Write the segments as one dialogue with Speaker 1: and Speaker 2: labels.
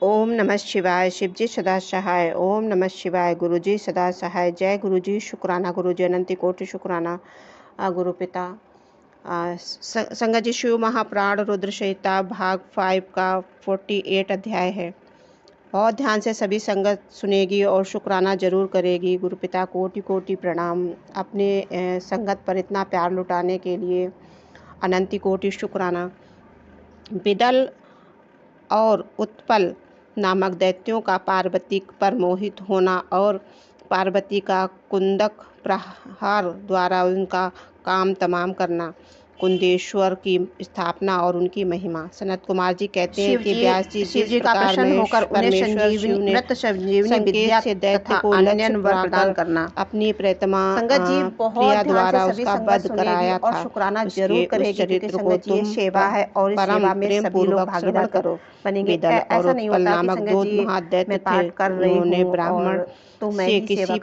Speaker 1: ओम नमः शिवाय। शिवजी सदा सहाय। ओम नमः शिवाय। गुरुजी सदा सहाय। जय गुरुजी। शुक्राना गुरुजी, अनंत कोटि शुक्राना गुरु पिता। संगत जी, शिव महापुराण रुद्र संहिता भाग 5 का 48 अध्याय है। बहुत ध्यान से सभी संगत सुनेगी और शुक्राना जरूर करेगी। गुरु पिता कोटि कोटि प्रणाम। अपने संगत पर इतना प्यार लुटाने के लिए अनंत कोटि शुक्राना। बिदल और उत्पल नामक दैत्यों का पार्वती पर मोहित होना और पार्वती का कुंदक प्रहार द्वारा उनका काम तमाम करना। कुंदेश्वर की स्थापना और उनकी महिमा। सनत कुमार जी कहते हैं कि व्यास जी जिस प्रकार परमेश्वर शिव ने संकेत से दैत्य को लक्ष्य प्रदान करना अपनी प्रेतमा प्रिया द्वारा उसका वध कराया था, उसके उस चरित्र को तुम परम प्रेम पूर्वक भागीदार करो। बिदल और उत्पल नामक दो महादैत्य थे। उन्होंने ब्राह्मण से किसी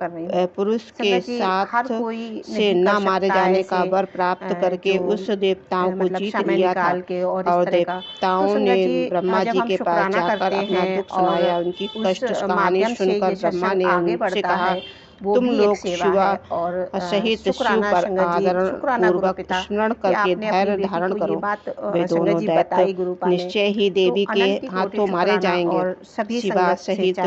Speaker 1: पुरुष के साथ से न मारे जाने का वर प्राप्त करके उस देवताओं को जीत लिया था और देवताओं ने ब्रह्मा जी के पास जाकर अपना दुख सुनाया। उनकी कष्ट कहानी सुनकर ब्रह्मा ने उनसे कहा, तुम लोग शिवा सहित शिव पर आदरण पूर्वक स्मरण करके धैर्य धारण करो। वे दोनों दैत्य निश्चय ही देवी के हाथों मारे जाएंगे। शिवा सहित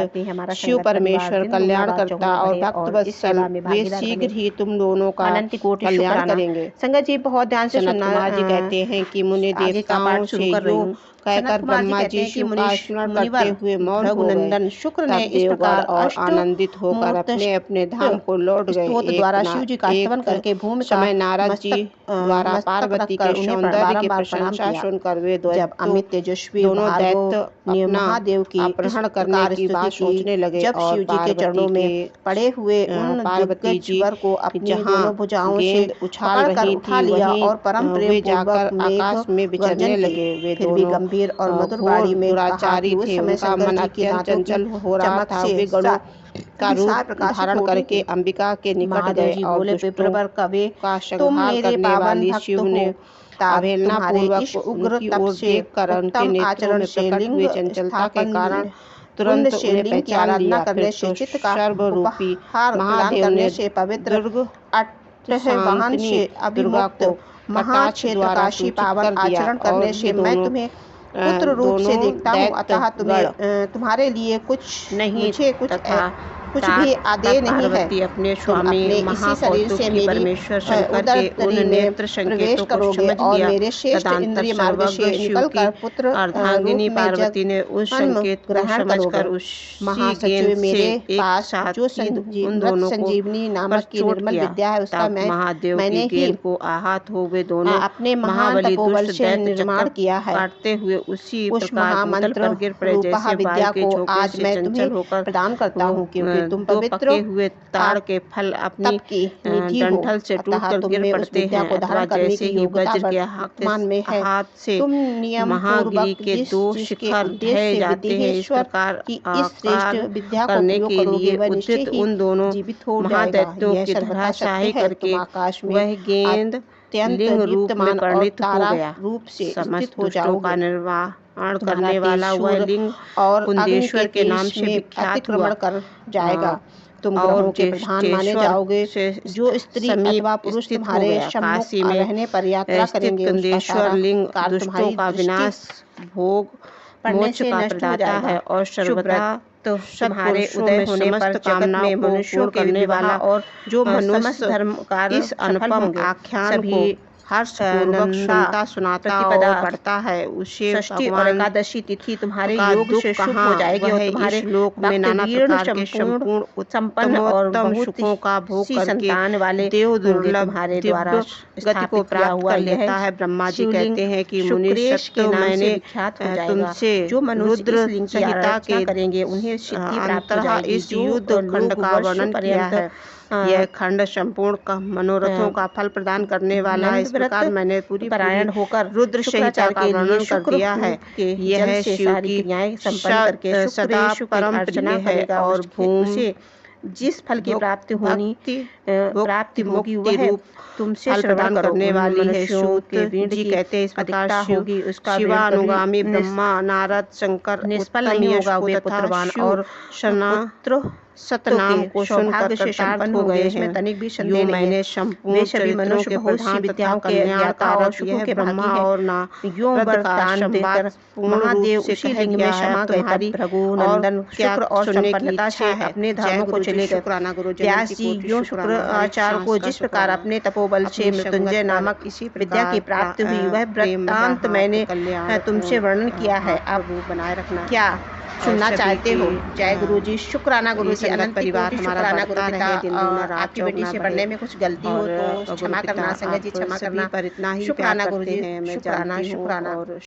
Speaker 1: शिव परमेश्वर कल्याण करता और भक्त वत्सल, वे शीघ्र ही तुम दोनों का कल्याण करेंगे। संगत जी बहुत ध्यान से सुनना। जी कहते हैं कि मुनि देवताओं से यो कहकर ब्रह्मा जी शिव का स्मरण करते हुए मौन हो गए। शुक्र ने इस प्रकार और आनंदित होकर अपने अपने धाम को लौट गए। द्वारा शिव जी का स्तवन करके भूमि समय नारद जी द्वारा पार्वती के सौंदर्य की प्रशंसा सुनकर वे जब अमित तेजस्वी दोनों दैत्य महादेव की अपहरण करने की बात सोचने लगे। जब शिव जी के चरणों में पड़े हुए उन पार्वती जी को अपनी दोनों भुजाओं से उछाल रही थी, और परम प्रेम जाकर आकाश में विचरने लगे। वे दोनों गंभीर और मधुर वाणी में दुराचारी थे। उनका मन अत्यंत चंचल हो रहा था। वे गणों का रूप धारण करके अंबिका के निकट गए और दुष्टों का संहार करने वाली शिव ने अवहेलना पूर्वक उनकी ओर देखकर उनके नेत्रों में प्रकट हुई चंचलता के कारण तुरंत उन्हें पहचान लिया। फिर तो सर्वरूपी महादेव ने दुर्ग शांतनी दुर्गा को कटाक्ष द्वारा सूचित कर दिया और वे दोनों
Speaker 2: पुत्र रूप से देखता हूँ, अतः तुम्हारे लिए कुछ नहीं, मुझे कुछ भी आदेश नहीं है।
Speaker 1: अपने स्वामी महाशरीर से परमेश्वर शंकर के उन नेत्र संकेतों को समझ लिया।
Speaker 2: मेरे श्रेष्ठ इंद्रिय मार्ग से निकलकर पुत्र
Speaker 1: अर्धांगिनी पार्वती ने उस संकेत को समझकर
Speaker 2: महासचिव मेरे पास जो उन दोनों संजीवनी नामक की निर्मल विद्या है उसका मैंने ही
Speaker 1: को आहत हो वे दोनों
Speaker 2: अपने महान तपोबल से निर्माण किया है।
Speaker 1: काटते हुए उसी
Speaker 2: उस महामंत्र रूपा विद्या को आज मैं तुम्हें प्रदान करता हूँ, क्योंकि तुम पवित्र
Speaker 1: हुए ताड़ के फल अपनी डंठल से टूटकर गिर पड़ते हैं, अथवा जैसे ही वज्र के हाथ से महागिरी के दो शिखर ढह जाते हैं। इस प्रकार आकार करने के लिए उचित उन दोनों महादैत्यों की धराशायी करके वह गेंद लिंग रूप में परिणित हो गया।
Speaker 2: रूप से
Speaker 1: समस्त दुष्टों का निर्वाण करने वाला वह लिंग और कुंदेश्वर के नाम से विख्यात हुआ
Speaker 2: कर जाएगा। तुम ग्रहों के प्रधान माने जाओगे। जो स्त्री अथवा पुरुष तुम्हारे सम्मुख रहने पर यात्रा करेंगे,
Speaker 1: कुंदेश्वर लिंग दुष्टों का विनाश, भोग, मोक्ष का प्रदाता है और सर्वदा तो तुम्हारे उदय होने पर जगत में मनुष्यों के करने वाला और जो मनुष्य धर्म का इस अनुपम आख्यान भी हर्ष पूर्वक सुनाता और पढ़ता है, उसे
Speaker 2: षष्ठी और एकादशी तिथि तुम्हारे योग से शुभ हो जाएगी और तुम्हारे
Speaker 1: लोक में नाना प्रकार के संपूर्ण
Speaker 2: संपन्न और
Speaker 1: सुखों का भोग
Speaker 2: संतान वाले
Speaker 1: देव दुर्लभ
Speaker 2: हमारे द्वारा
Speaker 1: गति को प्राप्त कर लेता है। ब्रह्मा जी कहते हैं कि मुनि सत्य मैंने तुमसे
Speaker 2: जो
Speaker 1: रुद्र संहिता के
Speaker 2: करेंगे उन्हें सिद्धि प्राप्त हो जाएगी।
Speaker 1: इस युद्ध खंड का वर्णन किया है। यह खंड संपूर्ण मनोरथों का फल प्रदान करने वाला है। इस प्रकार मैंने पूरी
Speaker 2: परायण होकर
Speaker 1: रुद्र संहिता का वर्णन कर दिया है। यह शिव की सदा परम प्रिय है और भूमि
Speaker 2: जिस फल की प्राप्ति होगी वह तुमसे
Speaker 1: फल प्रदान करने वाली है। सूत
Speaker 2: जी कहते हैं इस प्रकार होगी उसका
Speaker 1: शिवानुगामी ब्रह्मा नारद शंकर
Speaker 2: निष्फल नहीं होगा, वे पुत्रवान और
Speaker 1: पुत्र सतनाम को
Speaker 2: सौभाग्य से संपन्न हो गए हैं।
Speaker 1: इसमें तनिक भी संदेह
Speaker 2: यूं
Speaker 1: नहीं
Speaker 2: मैंने
Speaker 1: है।
Speaker 2: संपूर्ण चरित्रों के बहुत सी विद्याओं के ज्ञाता और सुखों के
Speaker 1: ब्रह्मा
Speaker 2: भागी
Speaker 1: और
Speaker 2: है।
Speaker 1: ना
Speaker 2: यूं वरदान देकर महादेव
Speaker 1: से
Speaker 2: उसी
Speaker 1: कह
Speaker 2: लिंग में
Speaker 1: दिया
Speaker 2: क्षमा
Speaker 1: है,
Speaker 2: गए।
Speaker 1: तुम्हारी
Speaker 2: तब रघुनंदन शुक्र और
Speaker 1: सुनने की
Speaker 2: संपन्नता
Speaker 1: इच्छा
Speaker 2: से
Speaker 1: है।
Speaker 2: अपने
Speaker 1: जय
Speaker 2: धामों को
Speaker 1: गुरु जी,
Speaker 2: चले गए।
Speaker 1: शुक्राना गुरु जी,
Speaker 2: व्यास
Speaker 1: अनंत
Speaker 2: जी
Speaker 1: कोटि
Speaker 2: यूं
Speaker 1: शुक्राना, हर
Speaker 2: शुक्राचार्य
Speaker 1: एक
Speaker 2: को
Speaker 1: सांस का
Speaker 2: जिस प्रकार
Speaker 1: शुक्राना।
Speaker 2: अपने तपोबल से
Speaker 1: अपनी
Speaker 2: मृत्युंजय
Speaker 1: संगत
Speaker 2: नामक
Speaker 1: पर इसी
Speaker 2: विद्या की
Speaker 1: प्रकार
Speaker 2: प्राप्ति हुई, वह
Speaker 1: प्रेम
Speaker 2: वृत्तांत मैंने
Speaker 1: कल्याण
Speaker 2: तुमसे वर्णन किया है।
Speaker 1: आप
Speaker 2: अब
Speaker 1: बनाए रखना।
Speaker 2: क्या सुनना
Speaker 1: सभी
Speaker 2: चाहते हो?
Speaker 1: की,
Speaker 2: जय गुरु जी, शुक्राना गुरु जी,
Speaker 1: संगत
Speaker 2: अनंत
Speaker 1: परिवार
Speaker 2: कोटि
Speaker 1: हमारा
Speaker 2: शुक्राना गुरु
Speaker 1: बढ़ता
Speaker 2: पिता।
Speaker 1: रहे, दिन दूना रात
Speaker 2: आपकी बेटी
Speaker 1: चौगुना
Speaker 2: से
Speaker 1: बढ़े।
Speaker 2: पढ़ने में कुछ गलती हो
Speaker 1: और
Speaker 2: तो क्षमा
Speaker 1: गुरु पिता,
Speaker 2: करना। संगत जी
Speaker 1: आप
Speaker 2: क्षमा
Speaker 1: सभी
Speaker 2: करना।
Speaker 1: पर इतना ही
Speaker 2: शुक्राना
Speaker 1: प्यार
Speaker 2: गुरु
Speaker 1: करते
Speaker 2: जी,
Speaker 1: हैं, मैं
Speaker 2: शुक्राना
Speaker 1: जानती हूँ।
Speaker 2: शुक्राना।
Speaker 1: और